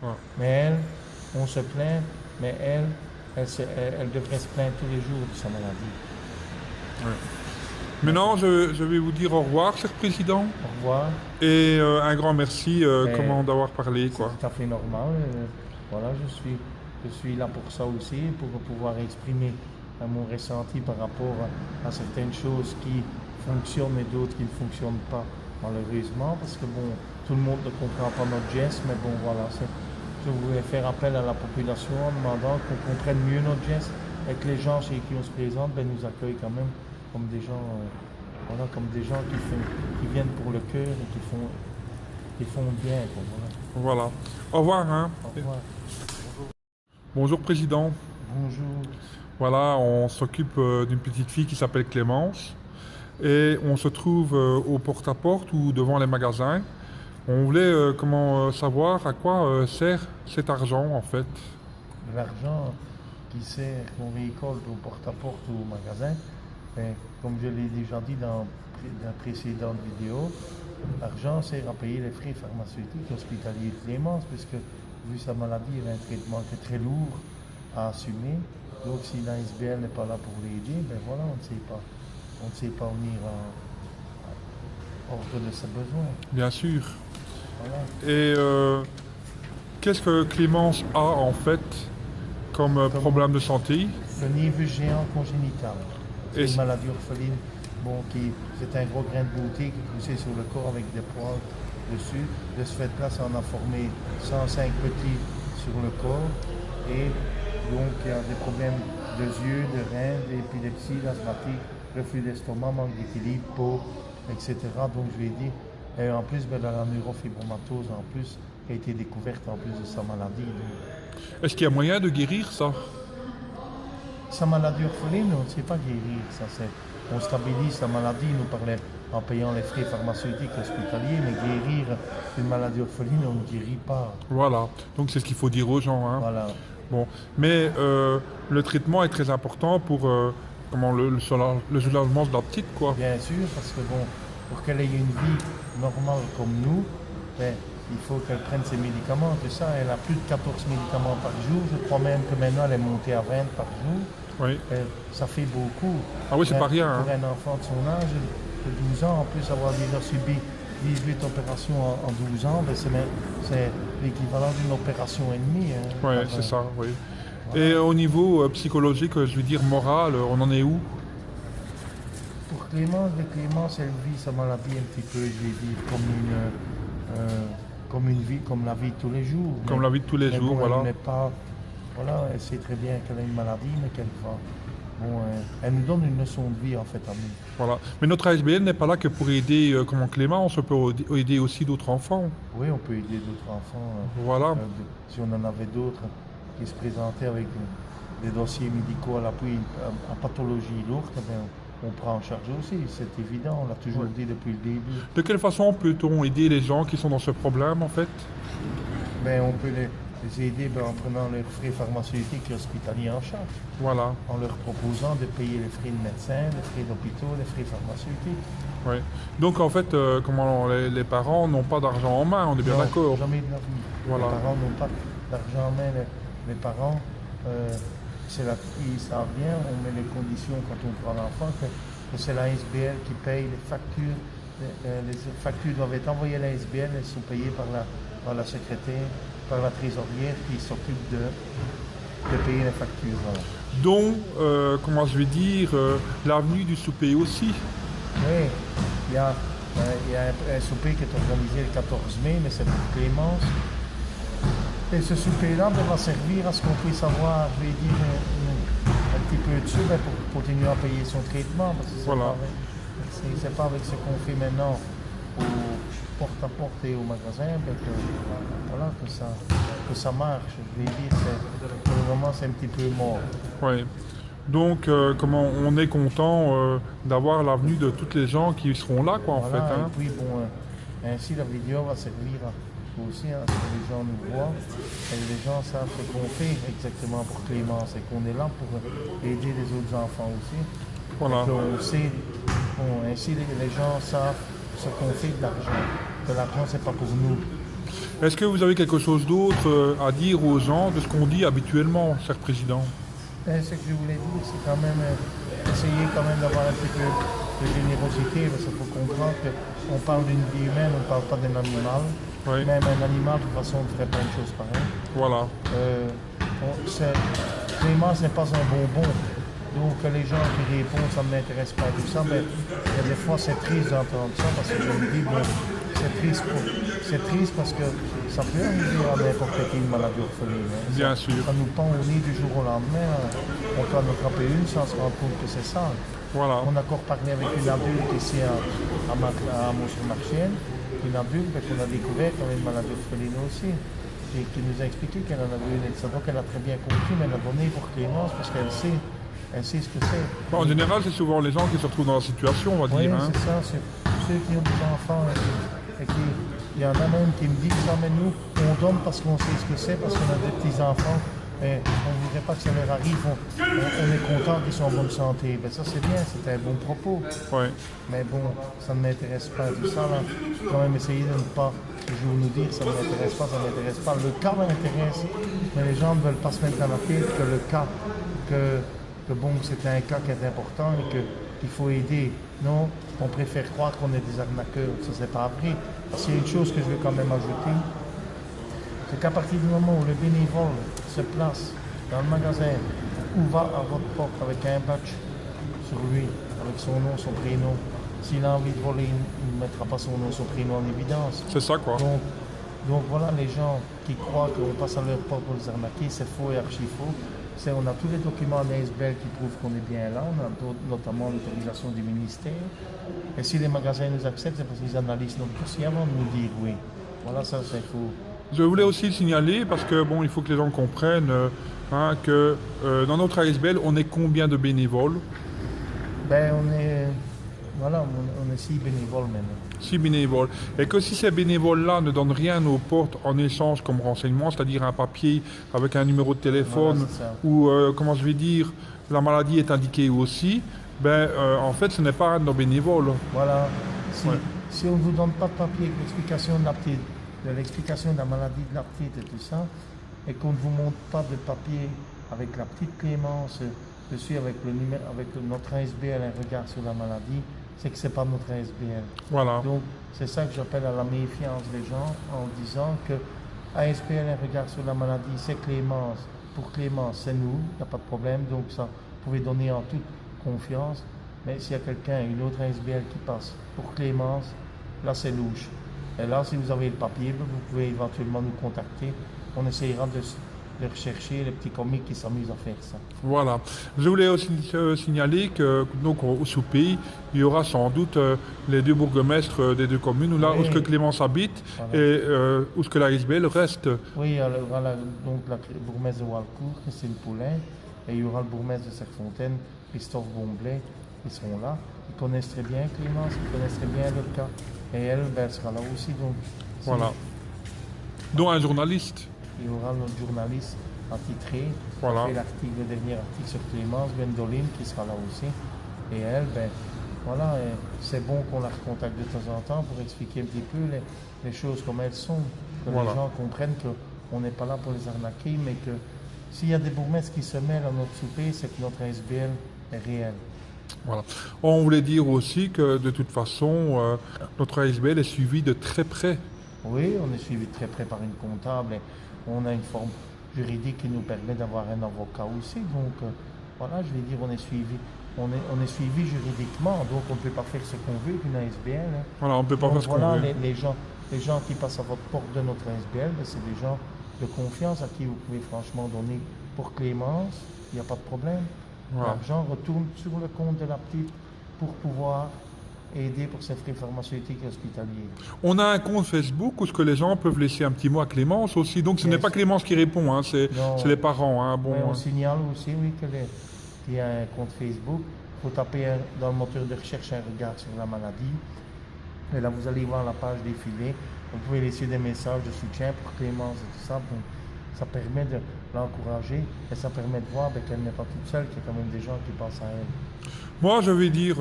Ouais. Mais elle, on se plaint, mais elle devrait se plaindre tous les jours de sa maladie. Ouais. Mais bon, Maintenant, je vais vous dire au revoir, cher président, au revoir. et un grand merci Mais comment d'avoir parlé, c'est quoi. tout à fait normal. Voilà, je suis là pour ça aussi, pour pouvoir exprimer mon ressenti par rapport à certaines choses qui fonctionnent et d'autres qui ne fonctionnent pas, malheureusement, parce que bon, tout le monde ne comprend pas notre geste, mais bon, voilà, je voulais faire appel à la population en demandant qu'on comprenne mieux notre geste et que les gens chez qui on se présente ben, nous accueillent quand même comme des gens, voilà, comme des gens qui viennent pour le cœur et qui font bien, quoi, voilà. Voilà. Au revoir, hein. Au revoir. Bonjour, président. Bonjour. Voilà, on s'occupe d'une petite fille qui s'appelle Clémence. Et on se trouve au porte-à-porte ou devant les magasins. On voulait savoir à quoi sert cet argent, en fait. De l'argent qui sert, qu'on récolte au porte-à-porte ou au magasin, ben, comme je l'ai déjà dit dans la précédente vidéo, l'argent sert à payer les frais pharmaceutiques hospitaliers de Clémence, puisque vu sa maladie, elle a un traitement qui est très lourd à assumer. Donc si l'ASBL n'est pas là pour l'aider, ben voilà, on ne sait pas. On ne sait pas venir en ordre de ses besoins. Bien sûr. Voilà. Et qu'est-ce que Clémence a, en fait, comme Comme problème de santé? le névus géant congénital. C'est Et une maladie orpheline. Bon, c'est un gros grain de beauté qui est poussé sur le corps avec des poils dessus. De ce fait-là, ça en a formé 105 petits sur le corps. Et donc, il y a des problèmes de yeux, de reins, d'épilepsie, d'asthmatique, reflux d'estomac, manque d'équilibre, peau, etc. Donc, je lui ai dit, et en plus, ben, elle a la neurofibromatose en plus, qui a été découverte en plus de sa maladie. Donc, est-ce qu'il y a moyen de guérir ça? sa maladie orpheline, on ne sait pas guérir. On stabilise la maladie, nous parlait en payant les frais pharmaceutiques hospitaliers, mais guérir une maladie orpheline, on ne guérit pas. Voilà. Donc c'est ce qu'il faut dire aux gens, hein. Voilà. Bon. Mais le traitement est très important pour le soulagement de la petite, quoi. Bien sûr, parce que bon, pour qu'elle ait une vie normale comme nous, ben, il faut qu'elle prenne ses médicaments, tout ça. Elle a plus de 14 médicaments par jour. Je crois même que maintenant elle est montée à 20 par jour. Oui. Ça fait beaucoup. Ah oui, c'est pas rien, hein. Pour un enfant de son âge, de 12 ans, en plus avoir déjà subi 18 opérations en 12 ans, ben c'est l'équivalent d'une opération et demie, hein, Oui, c'est ça, oui. Et au niveau psychologique, je veux dire moral, on en est où? Pour Clémence, elle vit sa maladie un petit peu, je vais dire, comme une vie, comme la vie de tous les jours. Comme la vie de tous les Mais jours, bon, voilà. elle n'est pas, voilà, elle sait très bien qu'elle a une maladie, mais qu'elle va. Bon, elle nous donne une leçon de vie en fait à nous. Voilà. Mais notre ASBL n'est pas là que pour aider comment Clément, on peut aider aussi d'autres enfants. Oui, on peut aider d'autres enfants. Voilà. Si on en avait d'autres qui se présentaient avec des dossiers médicaux à l'appui, à pathologie lourde, eh bien, on prend en charge aussi. C'est évident, on l'a toujours Ouais. dit depuis le début. De quelle façon peut-on aider les gens qui sont dans ce problème, en fait? Mais on peut les aider ben, en prenant leurs frais pharmaceutiques et hospitaliers en charge, Voilà. en leur proposant de payer les frais de médecin, les frais d'hôpitaux, les frais pharmaceutiques. Ouais. Donc, en fait, les parents n'ont pas d'argent en main, on est bien Non, d'accord. jamais de la vie. Voilà. Les parents n'ont pas d'argent en main. Les parents, ils savent bien, on met les conditions quand on prend l'enfant, que c'est la SBL qui paye les factures. Les factures doivent être envoyées à la SBL, elles sont payées par la secrétaire, par la trésorière qui s'occupe de payer les factures. Voilà. Donc, comment je vais dire, l'avenue du souper aussi. Oui, il y a un souper qui est organisé le 14 mai, mais c'est pour Clémence. Et ce souper-là va servir à ce qu'on puisse avoir, je vais dire, un petit peu de sous ben, pour continuer à payer son traitement. Parce que Voilà. c'est pas avec ce qu'on fait maintenant au porte-à-porte et au magasin ben, voilà, que ça marche. Je vais dire, pour le moment, c'est un petit peu mort. Ouais. Donc, comment on est content d'avoir l'avenue de toutes les gens qui seront là, quoi, en Voilà, fait, hein. et puis bon, ainsi la vidéo va servir aussi à ce que les gens nous voient et les gens savent ce qu'on fait exactement pour Clémence et qu'on est là pour aider les autres enfants aussi. Voilà. Et qu'on sait, ainsi les gens savent ce qu'on fait de l'argent. Que l'argent c'est pas pour nous, Est-ce que vous avez quelque chose d'autre à dire aux gens de ce qu'on dit habituellement, cher président? Ce que je voulais dire, c'est quand même essayer quand même d'avoir un petit peu de générosité, parce qu'il faut comprendre qu'on parle d'une vie humaine, on ne parle pas d'un animal. Oui. Même un animal, de toute façon, ferait plein de choses pareilles. Voilà. Clémence n'est pas un bonbon. Donc les gens qui répondent, ça ne m'intéresse pas tout ça, mais il y a des fois c'est triste d'entendre ça parce que je me dis, bon, c'est triste parce que ça peut arriver à n'importe qui une maladie orpheline. Hein. Bien sûr. Ça nous pend au nez du jour au lendemain. On peut en attraper une sans se rendre compte que c'est ça. Voilà. On a encore parlé avec une adulte ici à Mont-sur-Marchienne, une adulte qu'on a découvert qu'elle avait une maladie orpheline aussi. Et qui nous a expliqué qu'elle en avait une. Et c'est donc qu'elle a très bien compris, mais elle a donné pour Clémence parce qu'elle sait. Elle sait ce que c'est. Bon, en général, c'est souvent les gens qui se retrouvent dans la situation, on va dire. Oui, Hein. c'est ça. C'est ceux qui ont des enfants. Il y en a même qui me disent ça, mais nous, on donne parce qu'on sait ce que c'est, parce qu'on a des petits-enfants. Et on ne voudrait pas que ça leur arrive. On est content qu'ils soient en bonne santé. Ben, ça, c'est bien, c'est un bon propos. Oui. Mais bon, ça ne m'intéresse pas. Tout ça, là, quand même essayer de ne pas toujours nous dire ça ne m'intéresse pas, ça ne m'intéresse pas. Le cas m'intéresse, mais les gens ne veulent pas se mettre dans la tête que le cas, que bon, c'est un cas qui est important et qu'il faut aider. Non, on préfère croire qu'on est des arnaqueurs. Ça, c'est pas vrai. Parce qu'il y a une chose que je veux quand même ajouter, c'est qu'à partir du moment où le bénévole se place dans le magasin ou va à votre porte avec un badge sur lui, avec son nom, son prénom, s'il a envie de voler, il ne mettra pas son nom, son prénom en évidence. C'est ça, quoi. Donc voilà, les gens qui croient qu'on passe à leur porte pour les arnaquer, c'est faux et archi faux. On a tous les documents d'ASBL qui prouvent qu'on est bien là, on a notamment l'autorisation du ministère. Et si les magasins nous acceptent, c'est parce qu'ils analysent notre dossier avant de nous dire oui. Voilà, ça c'est faux. Je voulais aussi le signaler parce que bon, il faut que les gens comprennent que dans notre ASBL, on est combien de bénévoles? Ben on est 6 bénévoles maintenant. 6 bénévoles. Et que si ces bénévoles-là ne donnent rien aux portes en échange comme renseignement, c'est-à-dire un papier avec un numéro de téléphone ou, comment je vais dire, la maladie est indiquée aussi, en fait, ce n'est pas un de nos bénévoles. Voilà. Si on ne vous donne pas de papier avec l'explication de la maladie de la petite et tout ça, et qu'on ne vous montre pas de papier avec la petite Clémence dessus, avec notre ASBL, un regard sur la maladie, c'est que ce n'est pas notre ASBL. Voilà. Donc, c'est ça que j'appelle à la méfiance des gens en disant que ASBL, un regard sur la maladie, c'est Clémence. Pour Clémence, c'est nous, il n'y a pas de problème. Donc, ça, vous pouvez donner en toute confiance. Mais s'il y a quelqu'un, une autre ASBL qui passe pour Clémence, là, c'est louche. Et là, si vous avez le papier, vous pouvez éventuellement nous contacter. On essayera de rechercher les petits comiques qui s'amusent à faire ça. Voilà. Je voulais aussi signaler que donc, au souper, il y aura sans doute les deux bourgmestres des deux communes, là où ce que Clémence habite et où ce que la SBL reste. Oui, il y aura donc la bourgmestre de Walcourt, Christine Poulain, et il y aura le bourgmestre de Serfontaine, Christophe Bomblet, qui seront là. Ils connaissent très bien Clémence, ils connaissent très bien le cas. Et elle, elle sera là aussi. Donc, voilà. Dont un journaliste. Il y aura notre journaliste attitré, voilà. qui a fait le dernier article sur Clémence, Gwendoline, qui sera là aussi. Et elle, voilà, c'est bon qu'on la recontacte de temps en temps pour expliquer un petit peu les choses comme elles sont. Que les gens comprennent qu'on n'est pas là pour les arnaquer, mais que s'il y a des bourgmestres qui se mêlent à notre souper, c'est que notre ASBL est réel. Voilà. On voulait dire aussi que de toute façon, notre ASBL est suivi de très près. Oui, on est suivi de très près par une comptable. On a une forme juridique qui nous permet d'avoir un avocat aussi. Donc, voilà, je vais dire, on est suivi juridiquement. Donc, on ne peut pas faire ce qu'on veut d'une ASBL. Hein. Voilà, on ne peut pas faire ce qu'on veut. Les gens qui passent à votre porte de notre ASBL, c'est des gens de confiance à qui vous pouvez franchement donner pour Clémence. Il n'y a pas de problème. Voilà. L'argent retourne sur le compte de la petite pour pouvoir aider pour ses frais pharmaceutiques et hospitaliers. On a un compte Facebook où ce que les gens peuvent laisser un petit mot à Clémence aussi. Donc ce n'est pas Clémence qui répond, hein, c'est les parents. Hein, bon, on signale aussi qu'il y a un compte Facebook. Il faut taper dans le moteur de recherche un regard sur la maladie. Et là, vous allez voir la page défiler. Vous pouvez laisser des messages de soutien pour Clémence et tout ça. Bon, ça permet de l'encourager et ça permet de voir qu'elle n'est pas toute seule, qu'il y a quand même des gens qui pensent à elle. Moi, je vais dire,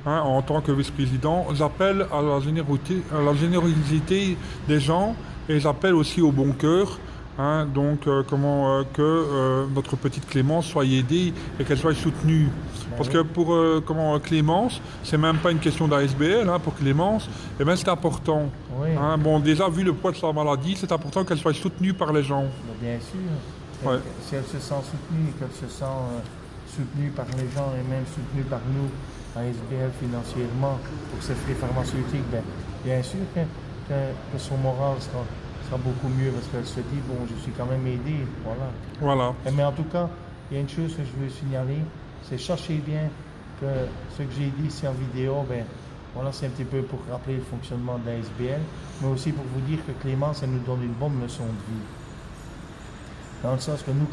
en tant que vice-président, j'appelle à la générosité des gens et j'appelle aussi au bon cœur, hein, donc que notre petite Clémence soit aidée et qu'elle soit soutenue. Parce que pour Clémence, c'est même pas une question d'ASBL, hein, pour Clémence, et bien c'est important. Oui. Hein. Bon, déjà vu le poids de sa maladie, c'est important qu'elle soit soutenue par les gens. Bien sûr. Ouais. Si elle se sent soutenue, qu'elle se sent soutenue par les gens et même soutenue par nous, ASBL financièrement, pour ses frais pharmaceutiques, bien sûr que son moral sera beaucoup mieux parce qu'elle se dit, bon, je suis quand même aidé. Voilà. Voilà. Mais en tout cas, il y a une chose que je veux signaler, c'est sachez bien que ce que j'ai dit ici en vidéo, voilà, c'est un petit peu pour rappeler le fonctionnement de l'ASBL, mais aussi pour vous dire que Clémence, elle nous donne une bonne leçon de vie. Dans le sens que nous,